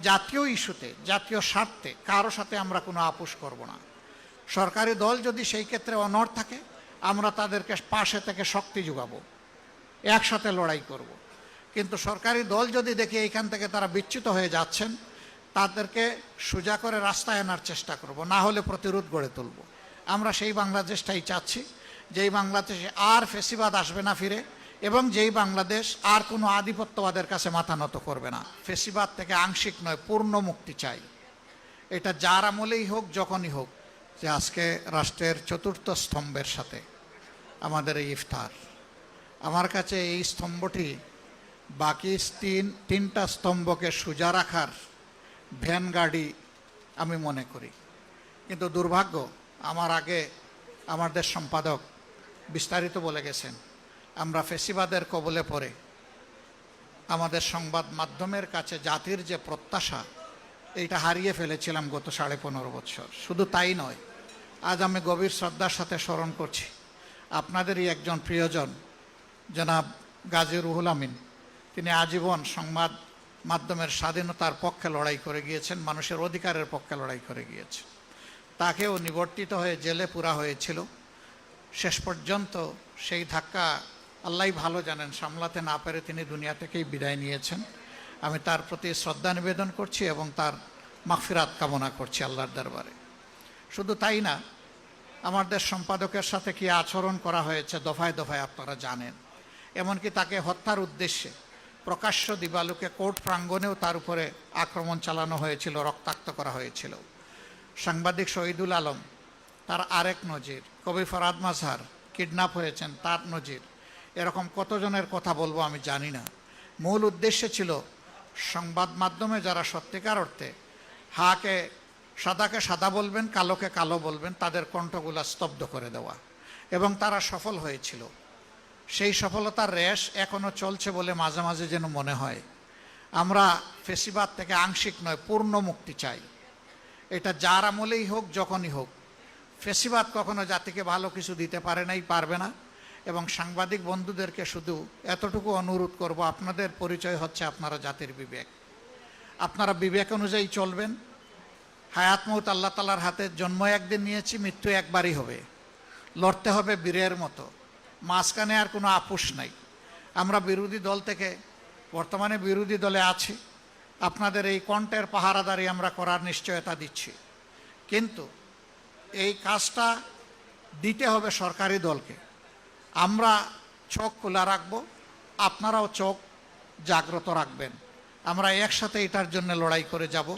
জাতীয় ইস্যুতে, জাতীয় স্বার্থে কারো সাথে আমরা কোনো আপোষ করব না। সরকারি দল যদি সেই ক্ষেত্রে অনড় থাকে, আমরা তাদেরকে পাশে থেকে শক্তি যোগাবো, একসাথে লড়াই করব। কিন্তু সরকারি দল যদি দেখি এইখান থেকে তারা বিচ্যুত হয়ে যাচ্ছেন, তাদেরকে সোজা করে রাস্তায় আনার চেষ্টা করব, না হলে প্রতিরোধ গড়ে তুলব। আমরা সেই বাংলাদেশটাই চাচ্ছি, যেই বাংলাদেশে আর ফেসিবাদ আসবে না ফিরে, এবং যেই বাংলাদেশ আর কোনো আধিপত্যবাদের কাছে মাথা নত করবে না। ফেসিবাদ থেকে আংশিক নয়, পূর্ণ মুক্তি চাই। এটা যার আমলেই হোক, যখনই হোক। যে আজকে রাষ্ট্রের চতুর্থ স্তম্ভের সাথে আমাদের এই ইফতার, আমার কাছে এই স্তম্ভটি বাকি তিনটা স্তম্ভকে সোজা রাখার ভ্যান গাড়ি আমি মনে করি। কিন্তু দুর্ভাগ্য, আমার আগে আমাদের সম্পাদক বিস্তারিত বলে গেছেন, আমরা ফেসিবাদের কবলে পড়ে আমাদের সংবাদ মাধ্যমের কাছে জাতির যে প্রত্যাশা, এইটা হারিয়ে ফেলেছিলাম গত 15.5 বছর। শুধু তাই নয়, আজ আমি গভীর শ্রদ্ধার সাথে স্মরণ করছি আপনাদেরই একজন প্রিয়জন জনাব গাজী রুহুল আমিন। তিনি আজীবন সংবাদ মাধ্যমের স্বাধীনতার পক্ষে লড়াই করে গিয়েছেন, মানুষের অধিকারের পক্ষে লড়াই করে গিয়েছেন। তাকেও নিবর্তিত হয়ে জেলে পুরা হয়েছিল। শেষ পর্যন্ত সেই ধাক্কা আল্লাহই ভালো জানেন, সামলাতে না পেরে তিনি দুনিয়া থেকেই বিদায় নিয়েছেন। আমি তার প্রতি শ্রদ্ধা নিবেদন করছি এবং তার মাগফিরাত কামনা করছি আল্লাহর দরবারে। শুধু তাই না, আমাদের সম্পাদকের সাথে কি আচরণ করা হয়েছে দফায় দফায় আপনারা জানেন। এমনকি তাকে হত্যার উদ্দেশ্যে প্রকাশ্য দিবালোকে কোর্ট প্রাঙ্গণেও তার উপরে আক্রমণ চালানো হয়েছিল, রক্তাক্ত করা হয়েছিল। সাংবাদিক শহীদুল আলম, তার আরেক নজির। কবি ফরহাদ মাজহার কিডন্যাপ হয়েছেন, তার নজির। এরকম কতজনের কথা বলবো আমি জানি না। মূল উদ্দেশ্য ছিল সংবাদ মাধ্যমে যারা সত্যিকার অর্থে সাদাকে সাদা বলবেন, কালোকে কালো বলবেন, তাদের কণ্ঠগুলা স্তব্ধ করে দেওয়া, এবং তারা সফল হয়েছিল। সেই সফলতার রেশ এখনও চলছে বলে মাঝে মাঝে যেন মনে হয়। আমরা ফেসিবাদ থেকে আংশিক নয়, পূর্ণ মুক্তি চাই। এটা যার আমলেই হোক, যখনই হোক। ফেসিবাদ কখনো জাতিকে ভালো কিছু দিতে পারে নাই, পারবে না। এবং সাংবাদিক বন্ধুদেরকে শুধু এতটুকু অনুরোধ করব, আপনাদের পরিচয় হচ্ছে আপনারা জাতির বিবেক। আপনারা বিবেক অনুযায়ী চলবেন। হায়াত মৌত আল্লাহ তাআলার হাতে। জন্ম একদিন নিয়েছি, মৃত্যু একবারই হবে। লড়তে হবে বীরের মতো, মাঝখানে আর কোনো আপোষ নাই। আমরা বিরোধী দল থেকে, বর্তমানে বিরোধী দলে আছি, আপনাদের এই কণ্ঠের পাহারাদারি আমরা করার নিশ্চয়তা দিচ্ছি। কিন্তু এই কাজটা দিতে হবে সরকারি দলকে। আমরা চোখ খোলা রাখবো, আপনারাও চোখ জাগ্রত রাখবেন। আমরা একসাথে এটার জন্য লড়াই করে যাব।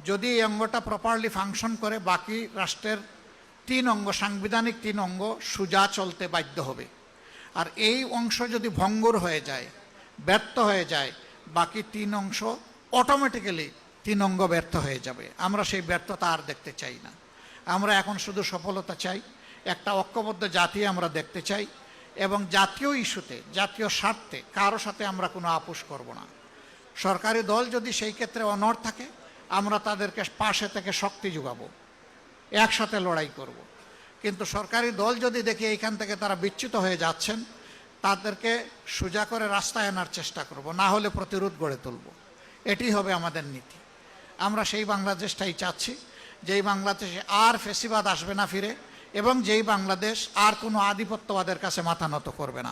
যদি এই অঙ্গটা প্রপারলি ফাংশন করে, বাকি রাষ্ট্রের 3 অঙ্গ, সাংবিধানিক 3 অঙ্গ সোজা চলতে বাধ্য হবে। আর এই অংশ যদি ভঙ্গুর হয়ে যায়, ব্যর্থ হয়ে যায়, বাকি 3 অংশ অটোমেটিক্যালি 3 অঙ্গ ব্যর্থ হয়ে যাবে। আমরা সেই ব্যর্থতা আর দেখতে চাই না। আমরা এখন শুধু সফলতা চাই, একটা ঐক্যবদ্ধ জাতি আমরা দেখতে চাই, এবং জাতীয় ইস্যুতে, জাতীয় স্বার্থে কারো সাথে আমরা কোনো আপোষ করব না। সরকারি দল যদি সেই ক্ষেত্রে অনড় থাকে, আমরা তাদেরকে পাশে থেকে শক্তি যোগাবো, একসাথে লড়াই করব। কিন্তু সরকারি দল যদি দেখি এইখান থেকে তারা বিচ্যুত হয়ে যাচ্ছেন, তাদেরকে সোজা করে রাস্তায় আনার চেষ্টা করব, না হলে প্রতিরোধ গড়ে তুলব। এটি হবে আমাদের নীতি। আমরা সেই বাংলাদেশটাই চাচ্ছি, যেই বাংলাদেশে আর ফেসিবাদ আসবে না ফিরে, এবং যেই বাংলাদেশ আর কোনো আধিপত্যবাদের কাছে মাথা নত করবে না।